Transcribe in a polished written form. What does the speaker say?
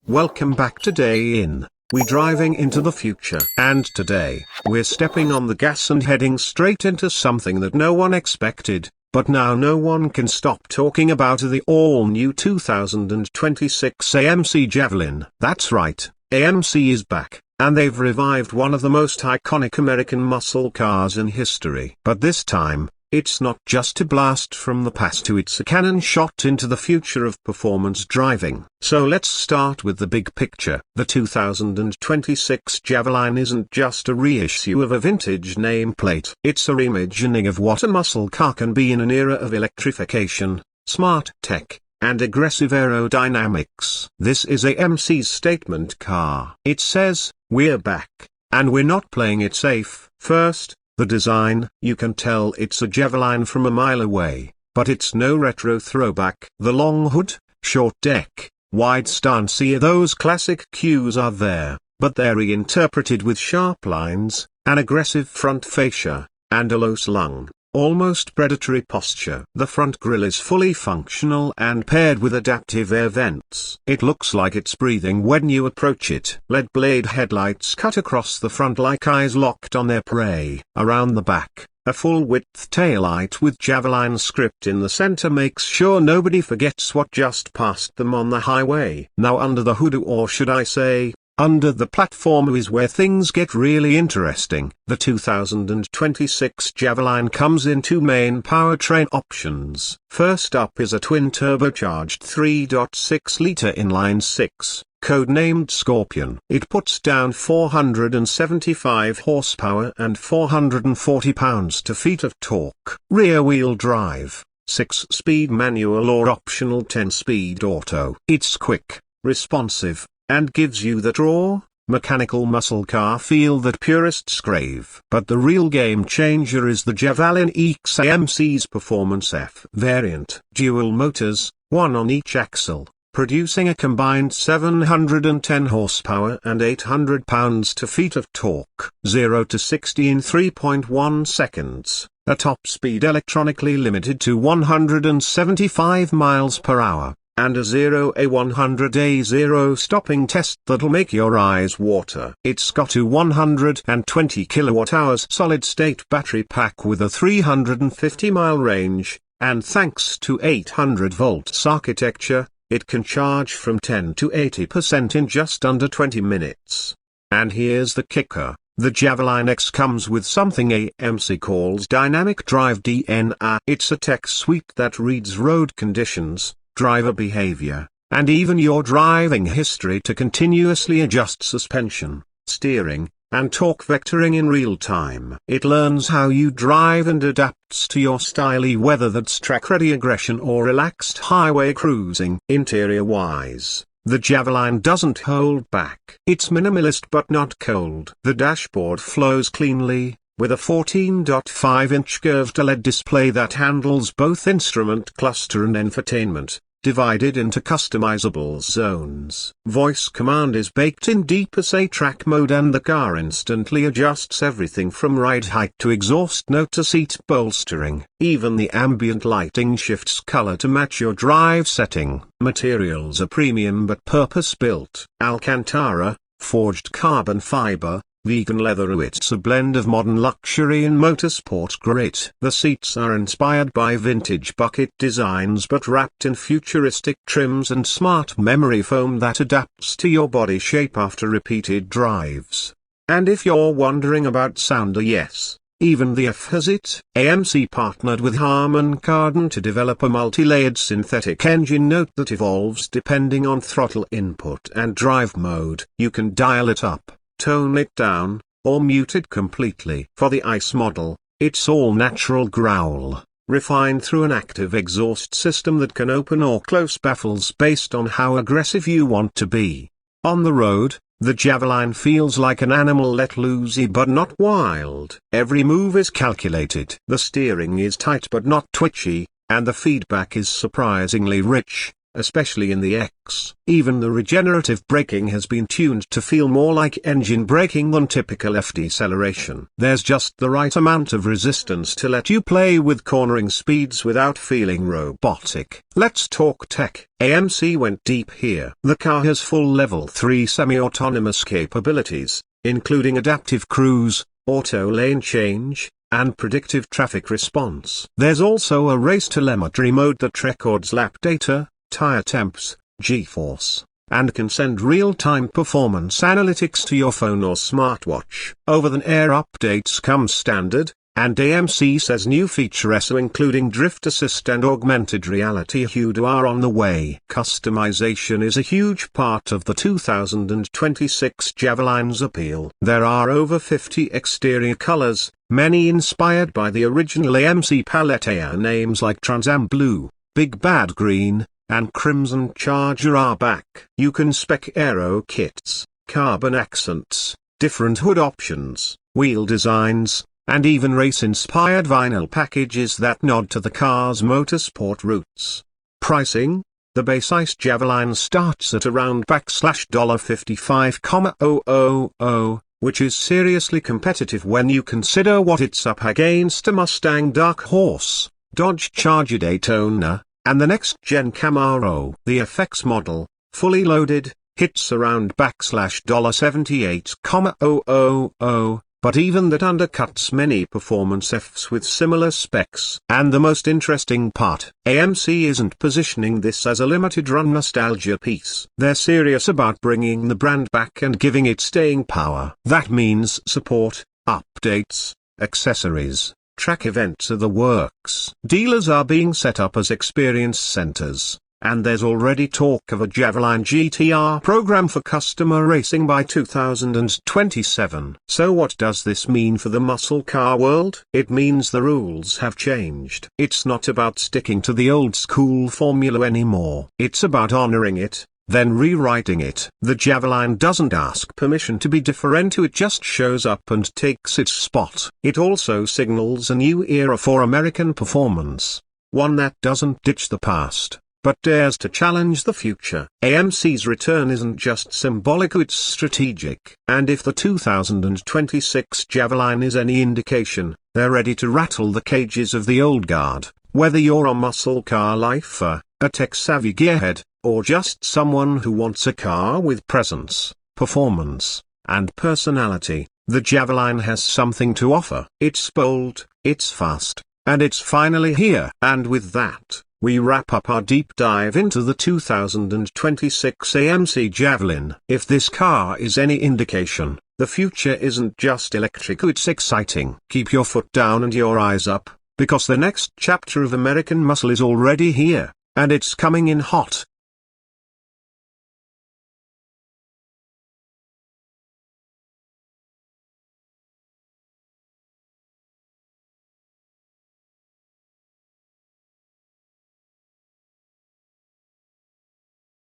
Welcome back. Today we driving into the future. And today, we're stepping on the gas and heading straight into something that no one expected, but now no one can stop talking about: the all-new 2026 AMC Javelin. That's right, AMC is back, and they've revived one of the most iconic American muscle cars in history. But this time, it's not just a blast from the past, it's a cannon shot into the future of performance driving. So let's start with the big picture. The 2026 Javelin isn't just a reissue of a vintage nameplate. It's a reimagining of what a muscle car can be in an era of electrification, smart tech, and aggressive aerodynamics. This is AMC's statement car. It says, "We're back, and we're not playing it safe." First, the design. You can tell it's a Javelin from a mile away, but it's no retro throwback. The long hood, short deck, wide stance, those classic cues are there, but they're reinterpreted with sharp lines, an aggressive front fascia, and a low slung, almost predatory posture. The front grille is fully functional and paired with adaptive air vents. It looks like it's breathing when you approach it. LED blade headlights cut across the front like eyes locked on their prey. Around the back, a full-width taillight with Javelin script in the center makes sure nobody forgets what just passed them on the highway. Now under the hood, or should I say, under the platform, is where things get really interesting. The 2026 Javelin comes in two main powertrain options. First up is a twin turbocharged 3.6-liter inline-six, codenamed Scorpion. It puts down 475 horsepower and 440 pounds-to-feet of torque. Rear-wheel drive, 6-speed manual or optional 10-speed auto. It's quick, responsive, and gives you that raw, mechanical muscle car feel that purists crave. But the real game changer is the Javelin X AMC's Performance F variant. Dual motors, one on each axle, producing a combined 710 horsepower and 800 pounds-to-feet of torque. 0 to 60 in 3.1 seconds, a top speed electronically limited to 175 miles per hour. And a 0-100 stopping test that'll make your eyes water. It's got a 120 kilowatt-hours solid-state battery pack with a 350-mile range, and thanks to 800 volts architecture, it can charge from 10 to 80% in just under 20 minutes. And here's the kicker. The Javelin X comes with something AMC calls Dynamic Drive DNA. It's a tech suite that reads road conditions, driver behavior, and even your driving history to continuously adjust suspension, steering, and torque vectoring in real time. It learns how you drive and adapts to your style, whether that's track-ready aggression or relaxed highway cruising. Interior-wise, the Javelin doesn't hold back. It's minimalist but not cold. The dashboard flows cleanly, with a 14.5-inch curved OLED display that handles both instrument cluster and infotainment, divided into customizable zones. Voice command is baked in deep SA track mode, and the car instantly adjusts everything from ride height to exhaust note to seat bolstering. Even the ambient lighting shifts color to match your drive setting. Materials are premium but purpose-built. Alcantara, forged carbon fiber, vegan leather. It's a blend of modern luxury and motorsport grit. The seats are inspired by vintage bucket designs but wrapped in futuristic trims and smart memory foam that adapts to your body shape after repeated drives. And if you're wondering about sound, yes, even the F has it. AMC partnered with Harman Kardon to develop a multi-layered synthetic engine note that evolves depending on throttle input and drive mode. You can dial it up, tone it down, or mute it completely. For the ICE model, it's all natural growl, refined through an active exhaust system that can open or close baffles based on how aggressive you want to be. On the road, the Javelin feels like an animal let loose but not wild. Every move is calculated. The steering is tight but not twitchy, and the feedback is surprisingly rich, especially in the X. Even the regenerative braking has been tuned to feel more like engine braking than typical F deceleration. There's just the right amount of resistance to let you play with cornering speeds without feeling robotic. Let's talk tech. AMC went deep here. The car has full level 3 semi-autonomous capabilities, including adaptive cruise, auto lane change, and predictive traffic response. There's also a race telemetry mode that records lap data, tire temps, G-force, and can send real-time performance analytics to your phone or smartwatch. Over-the-air updates come standard, and AMC says new features including drift assist and augmented reality HUD are on the way. Customization is a huge part of the 2026 Javelin's appeal. There are over 50 exterior colors, many inspired by the original AMC palette. Names like Trans Am Blue, Big Bad Green, and Crimson Charger are back. You can spec aero kits, carbon accents, different hood options, wheel designs, and even race-inspired vinyl packages that nod to the car's motorsport roots. Pricing: the base ICE Javelin starts at around $55,000, which is seriously competitive when you consider what it's up against a Mustang Dark Horse, Dodge Charger Daytona, and the next-gen Camaro. The FX model, fully loaded, hits around $78,000, but even that undercuts many performance Fs with similar specs. And the most interesting part, AMC isn't positioning this as a limited-run nostalgia piece. They're serious about bringing the brand back and giving it staying power. That means support, updates, accessories, track events are the works. Dealers are being set up as experience centers, and there's already talk of a Javelin GTR program for customer racing by 2027. So what does this mean for the muscle car world? It means the rules have changed. It's not about sticking to the old school formula anymore. It's about honoring it, then rewriting it. The Javelin doesn't ask permission to be different, it just shows up and takes its spot. It also signals a new era for American performance, one that doesn't ditch the past, but dares to challenge the future. AMC's return isn't just symbolic, it's strategic. And if the 2026 Javelin is any indication, they're ready to rattle the cages of the old guard. Whether you're a muscle car lifer, a tech-savvy gearhead, or just someone who wants a car with presence, performance, and personality, the Javelin has something to offer. It's bold, it's fast, and it's finally here. And with that, we wrap up our deep dive into the 2026 AMC Javelin. If this car is any indication, the future isn't just electric, it's exciting. Keep your foot down and your eyes up, because the next chapter of American muscle is already here, and it's coming in hot.